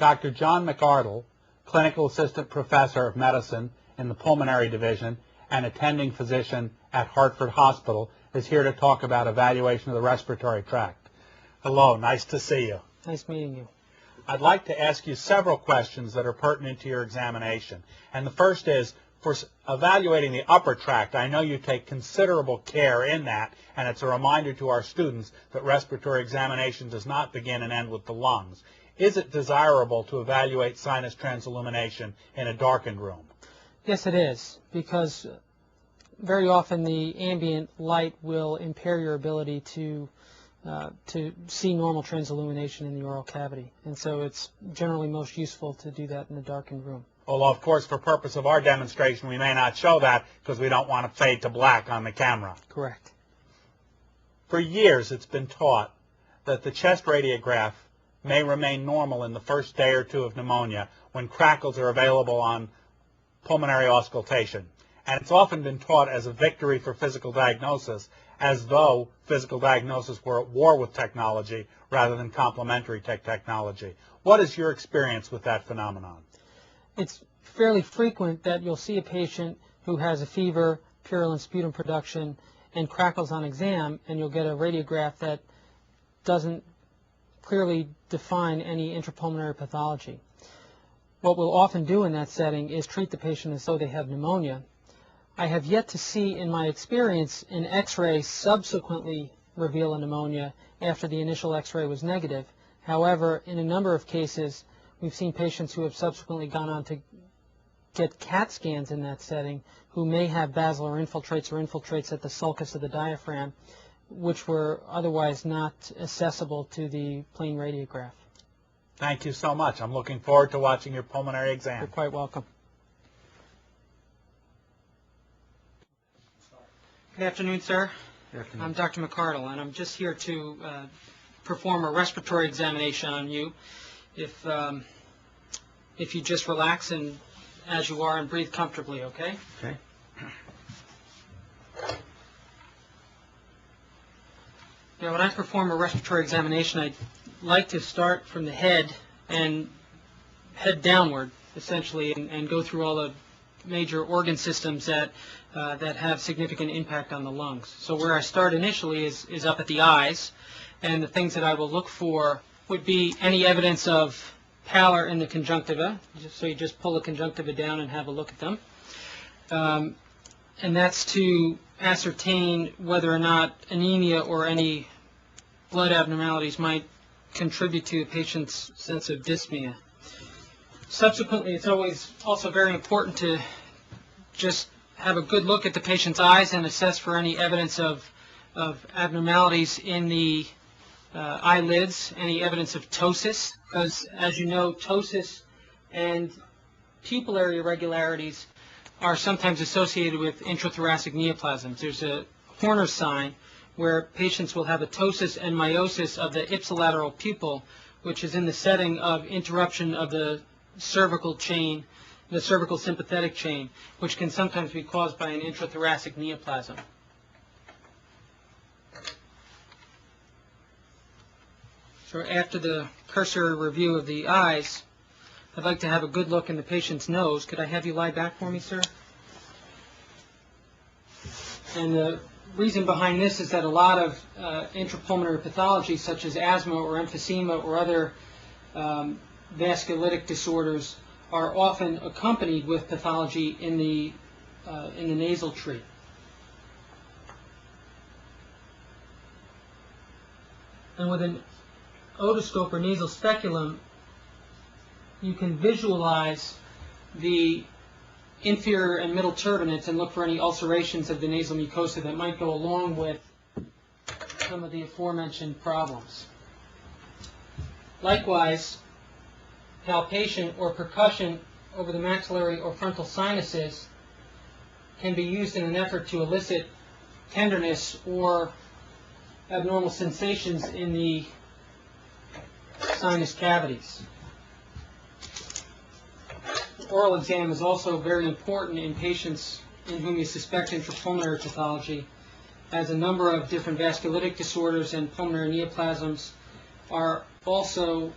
Dr. John McArdle, Clinical Assistant Professor of Medicine in the Pulmonary Division and attending physician at Hartford Hospital, is here to talk about evaluation of the respiratory tract. Hello, nice to see you. Nice meeting you. I'd like to ask you several questions that are pertinent to your examination. And the first is, for evaluating the upper tract, I know you take considerable care in that, and it's a reminder to our students that respiratory examination does not begin and end with the lungs. Is it desirable to evaluate sinus transillumination in a darkened room? Yes, it is, because very often the ambient light will impair your ability to see normal transillumination in the oral cavity, and so it's generally most useful to do that in a darkened room. Although, of course, for purpose of our demonstration, we may not show that because we don't want to fade to black on the camera. Correct. For years, it's been taught that the chest radiograph may remain normal in the first day or two of pneumonia when crackles are available on pulmonary auscultation. And it's often been taught as a victory for physical diagnosis, as though physical diagnosis were at war with technology rather than complementary technology. What is your experience with that phenomenon? It's fairly frequent that you'll see a patient who has a fever, purulent sputum production, and crackles on exam, and you'll get a radiograph that doesn't clearly define any intrapulmonary pathology. What we'll often do in that setting is treat the patient as though they have pneumonia. I have yet to see, in my experience, an X-ray subsequently reveal a pneumonia after the initial X-ray was negative. However, in a number of cases, we've seen patients who have subsequently gone on to get CAT scans in that setting who may have basilar infiltrates or infiltrates at the sulcus of the diaphragm, which were otherwise not accessible to the plain radiograph. Thank you so much. I'm looking forward to watching your pulmonary exam. You're quite welcome. Good afternoon, sir. Good afternoon. I'm Dr. McArdle, and I'm just here to perform a respiratory examination on you. If you just relax and as you are and breathe comfortably, okay? Okay. Now, when I perform a respiratory examination, I like to start from the head and head downward, essentially, and go through all the major organ systems that have significant impact on the lungs. So where I start initially is up at the eyes, and the things that I will look for would be any evidence of pallor in the conjunctiva. So you just pull the conjunctiva down and have a look at them. And that's to ascertain whether or not anemia or any blood abnormalities might contribute to a patient's sense of dyspnea. Subsequently, it's always also very important to just have a good look at the patient's eyes and assess for any evidence of abnormalities in the eyelids, any evidence of ptosis, because as you know, ptosis and pupillary irregularities are sometimes associated with intrathoracic neoplasms. There's a Horner's sign where patients will have a ptosis and meiosis of the ipsilateral pupil, which is in the setting of interruption of the cervical chain, the cervical sympathetic chain, which can sometimes be caused by an intrathoracic neoplasm. So after the cursory review of the eyes, I'd like to have a good look in the patient's nose. Could I have you lie back for me, sir? And the reason behind this is that a lot of intrapulmonary pathology, such as asthma or emphysema or other vasculitic disorders, are often accompanied with pathology in the nasal tree. And with an otoscope or nasal speculum, you can visualize the inferior and middle turbinates and look for any ulcerations of the nasal mucosa that might go along with some of the aforementioned problems. Likewise, palpation or percussion over the maxillary or frontal sinuses can be used in an effort to elicit tenderness or abnormal sensations in the sinus cavities. Oral exam is also very important in patients in whom you suspect intrapulmonary pathology, as a number of different vasculitic disorders and pulmonary neoplasms are also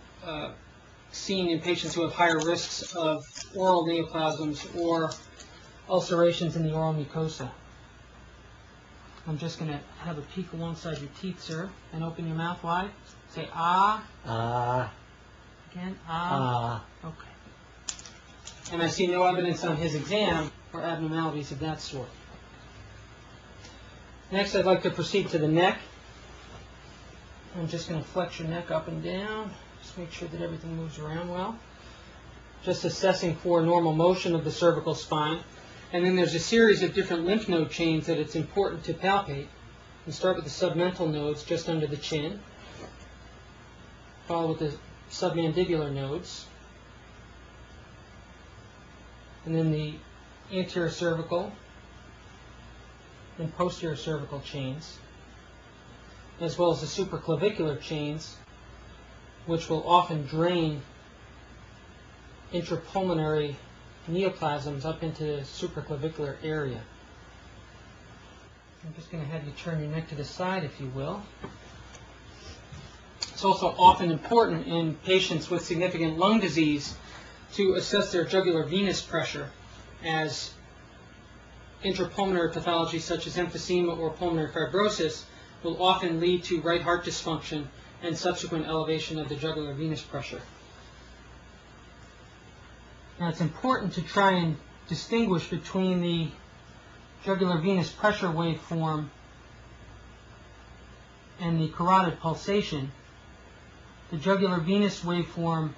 seen in patients who have higher risks of oral neoplasms or ulcerations in the oral mucosa. I'm just going to have a peek alongside your teeth, sir, and open your mouth wide. Say ah. Ah. Again, ah. Ah. Okay. And I see no evidence on his exam for abnormalities of that sort. Next, I'd like to proceed to the neck. I'm just going to flex your neck up and down. Just make sure that everything moves around well. Just assessing for normal motion of the cervical spine. And then there's a series of different lymph node chains that it's important to palpate. And start with the submental nodes just under the chin. Follow with the submandibular nodes. And then the anterior cervical and posterior cervical chains, as well as the supraclavicular chains, which will often drain intrapulmonary neoplasms up into the supraclavicular area. I'm just going to have you turn your neck to the side, if you will. It's also often important in patients with significant lung disease to assess their jugular venous pressure, as intrapulmonary pathology such as emphysema or pulmonary fibrosis will often lead to right heart dysfunction and subsequent elevation of the jugular venous pressure. Now, it's important to try and distinguish between the jugular venous pressure waveform and the carotid pulsation. The jugular venous waveform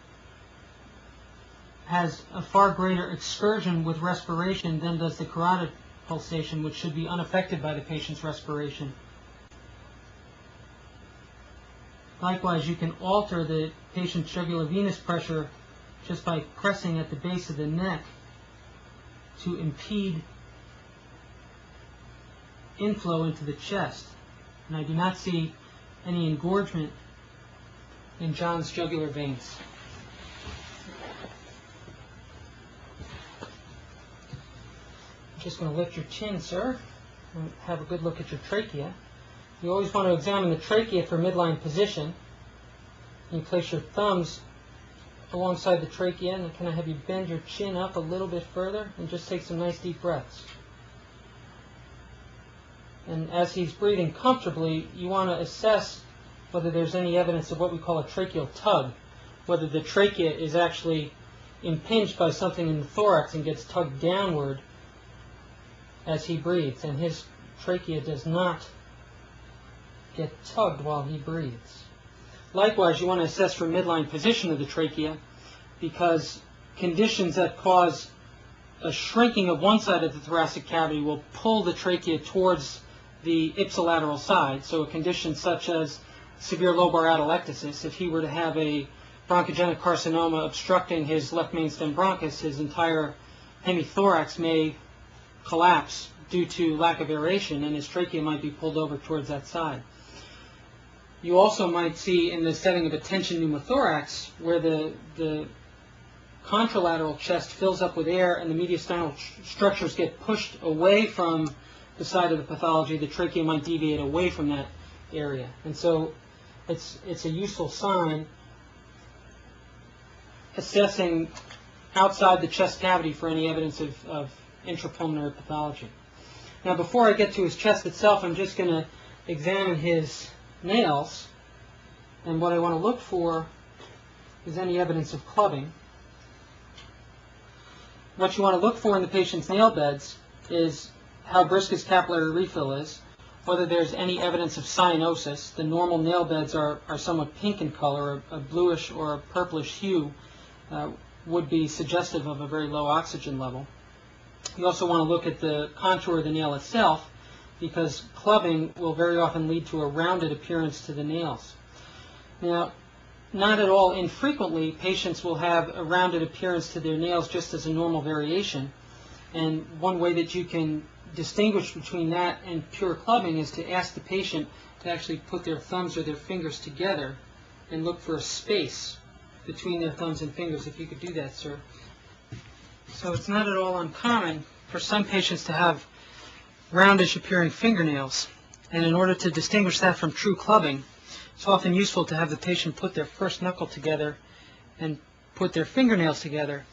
has a far greater excursion with respiration than does the carotid pulsation, which should be unaffected by the patient's respiration. Likewise, you can alter the patient's jugular venous pressure just by pressing at the base of the neck to impede inflow into the chest. And I do not see any engorgement in John's jugular veins. I'm just going to lift your chin, sir, and have a good look at your trachea. You always want to examine the trachea for midline position. You place your thumbs alongside the trachea, and can I have you bend your chin up a little bit further and just take some nice deep breaths. And as he's breathing comfortably, you want to assess whether there's any evidence of what we call a tracheal tug, whether the trachea is actually impinged by something in the thorax and gets tugged downward as he breathes, and his trachea does not get tugged while he breathes. Likewise, you want to assess for midline position of the trachea, because conditions that cause a shrinking of one side of the thoracic cavity will pull the trachea towards the ipsilateral side. So a condition such as severe lobar atelectasis, if he were to have a bronchogenic carcinoma obstructing his left mainstem bronchus, his entire hemithorax may collapse due to lack of aeration, and his trachea might be pulled over towards that side. You also might see in the setting of a tension pneumothorax, where the contralateral chest fills up with air and the mediastinal structures get pushed away from the side of the pathology, the trachea might deviate away from that area. And so it's a useful sign assessing outside the chest cavity for any evidence of intrapulmonary pathology. Now, before I get to his chest itself, I'm just going to examine his nails, and what I want to look for is any evidence of clubbing. What you want to look for in the patient's nail beds is how brisk his capillary refill is, whether there's any evidence of cyanosis. The normal nail beds are somewhat pink in color. A bluish or a purplish hue would be suggestive of a very low oxygen level. You also want to look at the contour of the nail itself, because clubbing will very often lead to a rounded appearance to the nails. Now, not at all infrequently, patients will have a rounded appearance to their nails just as a normal variation. And one way that you can distinguish between that and pure clubbing is to ask the patient to actually put their thumbs or their fingers together and look for a space between their thumbs and fingers, if you could do that, sir. So it's not at all uncommon for some patients to have roundish appearing fingernails, and in order to distinguish that from true clubbing, it's often useful to have the patient put their first knuckle together and put their fingernails together.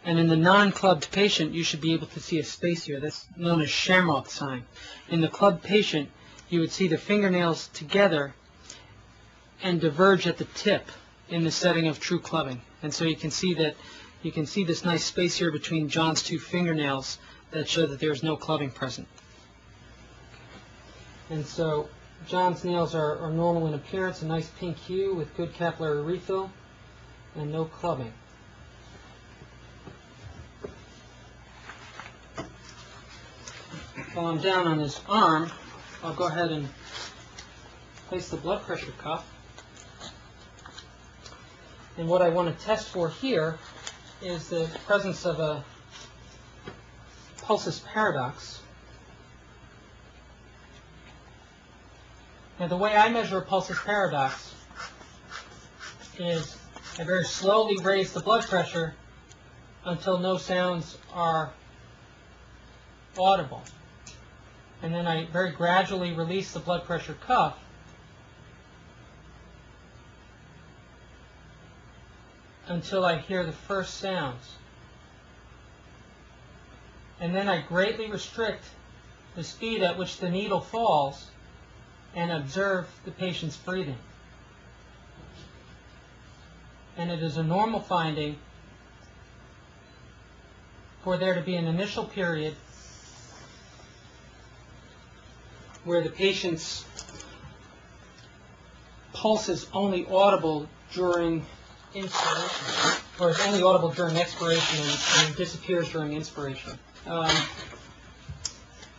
And in the non-clubbed patient, you should be able to see a space here. That's known as Shamrock sign. In the clubbed patient, you would see the fingernails together and diverge at the tip in the setting of true clubbing. And so you can see this nice space here between John's two fingernails that show that there's no clubbing present. And so John's nails are normal in appearance, a nice pink hue with good capillary refill and no clubbing. While I'm down on his arm, I'll go ahead and place the blood pressure cuff. And what I want to test for here is the presence of a pulsus paradox. Now, the way I measure a pulsus paradox is I very slowly raise the blood pressure until no sounds are audible. And then I very gradually release the blood pressure cuff until I hear the first sounds. And then I greatly restrict the speed at which the needle falls and observe the patient's breathing. And it is a normal finding for there to be an initial period where the patient's pulse is only audible during inspiration, or is only audible during expiration and disappears during inspiration.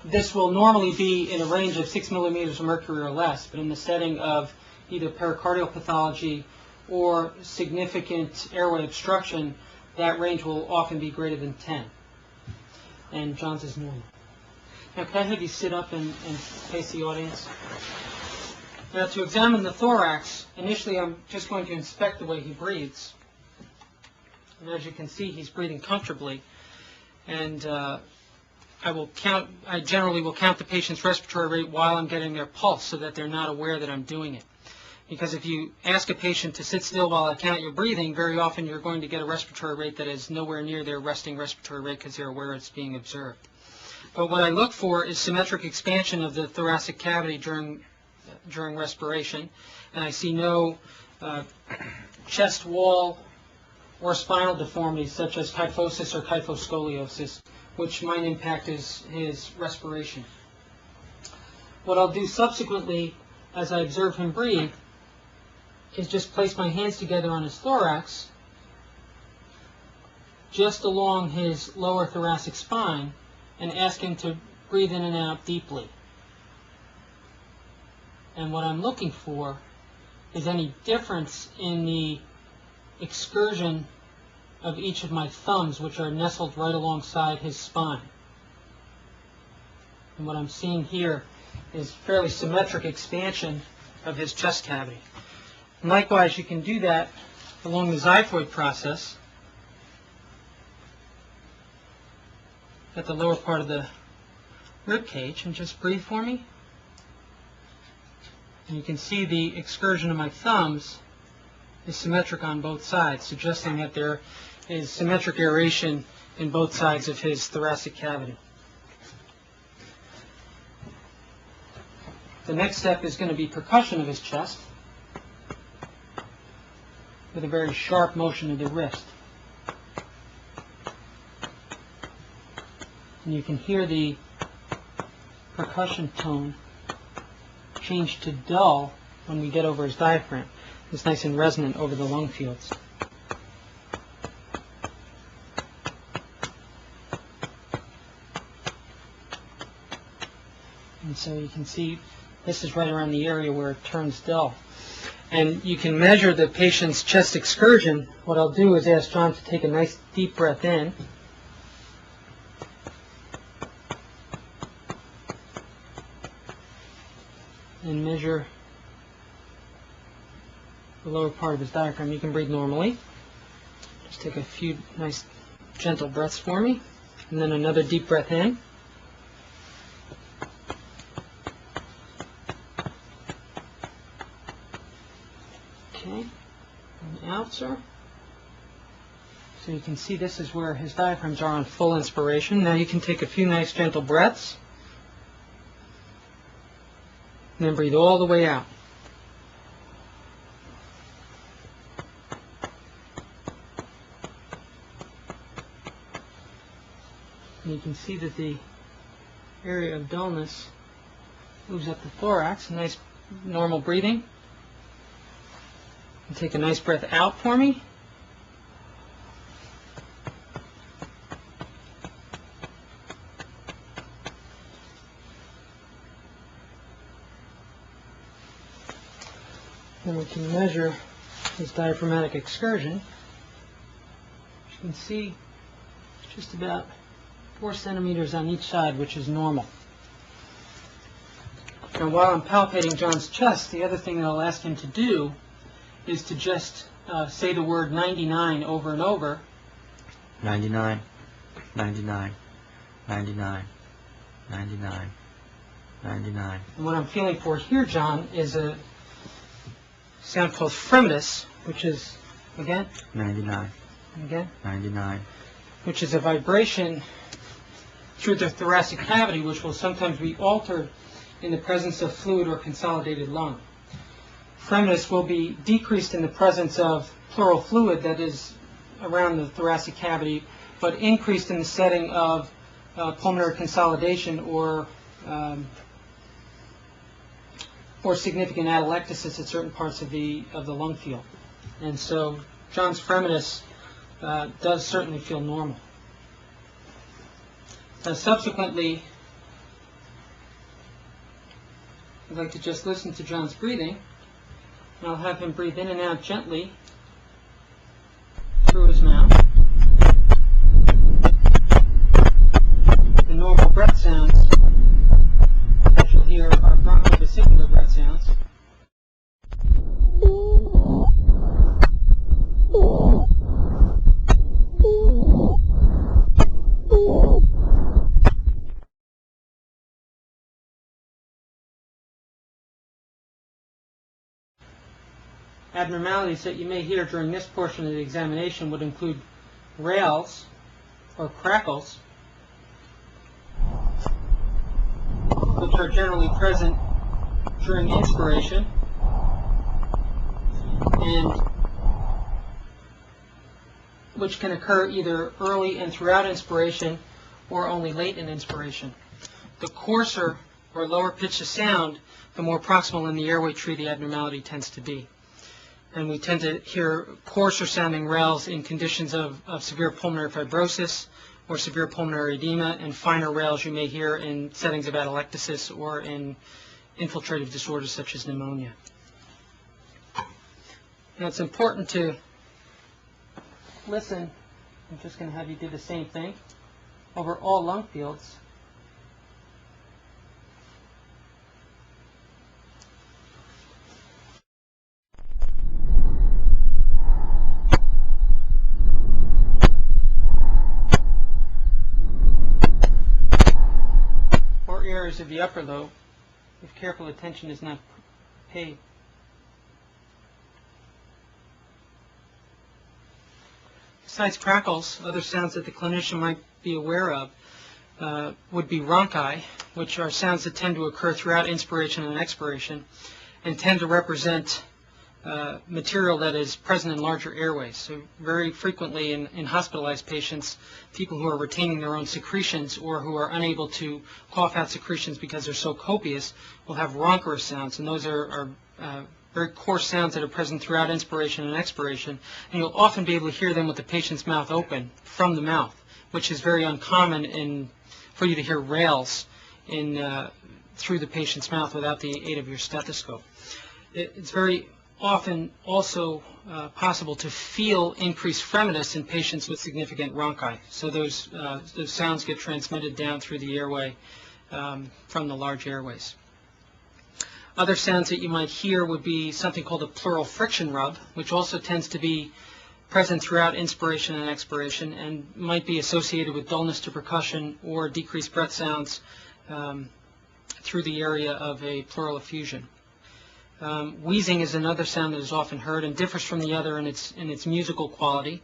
This will normally be in a range of 6 millimeters of mercury or less, but in the setting of either pericardial pathology or significant airway obstruction, that range will often be greater than 10. And John's is normal. Now, can I have you sit up and face the audience? Now, to examine the thorax, initially I'm just going to inspect the way he breathes. And as you can see, he's breathing comfortably. And I generally will count the patient's respiratory rate while I'm getting their pulse so that they're not aware that I'm doing it. Because if you ask a patient to sit still while I count your breathing, very often you're going to get a respiratory rate that is nowhere near their resting respiratory rate because they're aware it's being observed. But what I look for is symmetric expansion of the thoracic cavity during respiration, and I see no chest wall or spinal deformities such as kyphosis or kyphoscoliosis, which might impact his respiration. What I'll do subsequently as I observe him breathe is just place my hands together on his thorax, just along his lower thoracic spine, and ask him to breathe in and out deeply. And what I'm looking for is any difference in the excursion of each of my thumbs, which are nestled right alongside his spine. And what I'm seeing here is fairly symmetric expansion of his chest cavity. And likewise, you can do that along the xiphoid process at the lower part of the rib cage, and just breathe for me. And you can see the excursion of my thumbs is symmetric on both sides, suggesting that there is symmetric aeration in both sides of his thoracic cavity. The next step is going to be percussion of his chest with a very sharp motion of the wrist. And you can hear the percussion tone change to dull when we get over his diaphragm. It's nice and resonant over the lung fields. And so you can see this is right around the area where it turns dull. And you can measure the patient's chest excursion. What I'll do is ask John to take a nice deep breath in. And measure the lower part of his diaphragm. You can breathe normally. Just take a few nice gentle breaths for me. And then another deep breath in. Okay. And out, sir. So you can see this is where his diaphragms are on full inspiration. Now you can take a few nice gentle breaths and then breathe all the way out. And you can see that the area of dullness moves up the thorax. Nice normal breathing. And take a nice breath out for me. Then we can measure his diaphragmatic excursion. As you can see, just about 4 centimeters on each side, which is normal. Now, while I'm palpating John's chest, the other thing that I'll ask him to do is to just say the word 99 over and over. 99, 99, 99, 99, 99. And what I'm feeling for here, John, is a sound called fremetus, which is, again, 99, and again, 99, which is a vibration through the thoracic cavity, which will sometimes be altered in the presence of fluid or consolidated lung. Fremetus will be decreased in the presence of pleural fluid that is around the thoracic cavity, but increased in the setting of pulmonary consolidation or significant atelectasis at certain parts of the lung field. And so John's fremetus does certainly feel normal. Subsequently, I'd like to just listen to John's breathing. And I'll have him breathe in and out gently through his mouth. The normal breath sounds that you'll hear are bronchovesicular breath sounds. Abnormalities that you may hear during this portion of the examination would include rales or crackles, which are generally present during inspiration, and which can occur either early and throughout inspiration or only late in inspiration. The coarser or lower pitch of sound, the more proximal in the airway tree the abnormality tends to be. And we tend to hear coarser sounding rales in conditions of severe pulmonary fibrosis or severe pulmonary edema, and finer rales you may hear in settings of atelectasis or in infiltrative disorders such as pneumonia. Now it's important to listen. I'm just going to have you do the same thing over all lung fields. Areas of the upper lobe, if careful attention is not paid. Besides crackles, other sounds that the clinician might be aware of would be rhonchi, which are sounds that tend to occur throughout inspiration and expiration and tend to represent material that is present in larger airways. So very frequently in hospitalized patients, people who are retaining their own secretions or who are unable to cough out secretions because they're so copious will have rhonchorous sounds, and those are very coarse sounds that are present throughout inspiration and expiration, and you'll often be able to hear them with the patient's mouth open from the mouth, which is very uncommon for you to hear rales through the patient's mouth without the aid of your stethoscope. It's very often also possible to feel increased fremetus in patients with significant rhonchi. So those sounds get transmitted down through the airway from the large airways. Other sounds that you might hear would be something called a pleural friction rub, which also tends to be present throughout inspiration and expiration and might be associated with dullness to percussion or decreased breath sounds through the area of a pleural effusion. Wheezing is another sound that is often heard and differs from the other in its musical quality.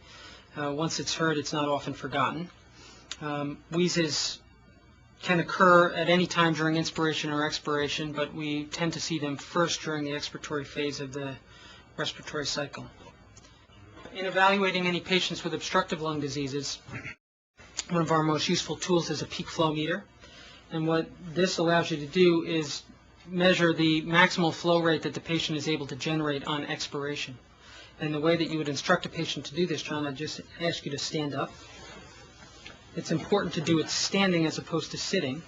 Once it's heard, it's not often forgotten. Wheezes can occur at any time during inspiration or expiration, but we tend to see them first during the expiratory phase of the respiratory cycle. In evaluating any patients with obstructive lung diseases, one of our most useful tools is a peak flow meter. And what this allows you to do is measure the maximal flow rate that the patient is able to generate on expiration. And the way that you would instruct a patient to do this, John, I'd just ask you to stand up. It's important to do it standing as opposed to sitting.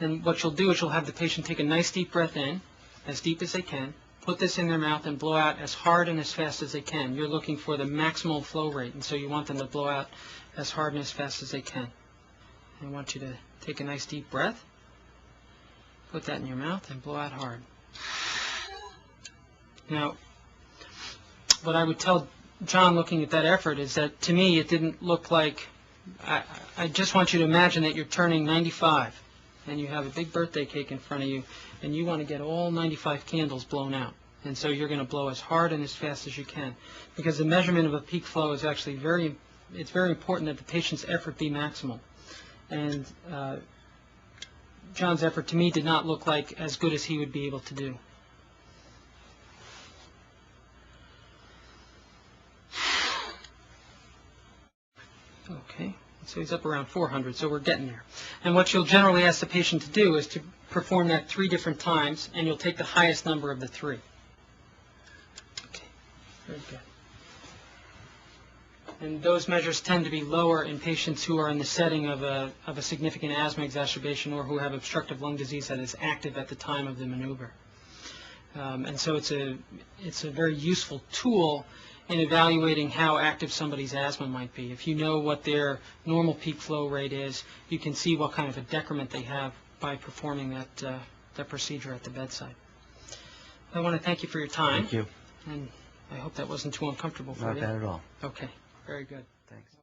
And what you'll do is you'll have the patient take a nice deep breath in, as deep as they can, put this in their mouth and blow out as hard and as fast as they can. You're looking for the maximal flow rate, and so you want them to blow out as hard and as fast as they can. I want you to take a nice deep breath, put that in your mouth, and blow out hard. Now, what I would tell John looking at that effort is that to me it didn't look like, I just want you to imagine that you're turning 95 and you have a big birthday cake in front of you and you want to get all 95 candles blown out. And so you're going to blow as hard and as fast as you can, because the measurement of a peak flow is actually very important that the patient's effort be maximal. And John's effort to me did not look like as good as he would be able to do. Okay, so he's up around 400, so we're getting there. And what you'll generally ask the patient to do is to perform that 3 different times, and you'll take the highest number of the 3. Okay, very good. And those measures tend to be lower in patients who are in the setting of a significant asthma exacerbation or who have obstructive lung disease that is active at the time of the maneuver. And so it's a very useful tool in evaluating how active somebody's asthma might be. If you know what their normal peak flow rate is, you can see what kind of a decrement they have by performing that procedure at the bedside. I want to thank you for your time. Thank you. And I hope that wasn't too uncomfortable for you. Not bad at all. Okay, very good. Thanks.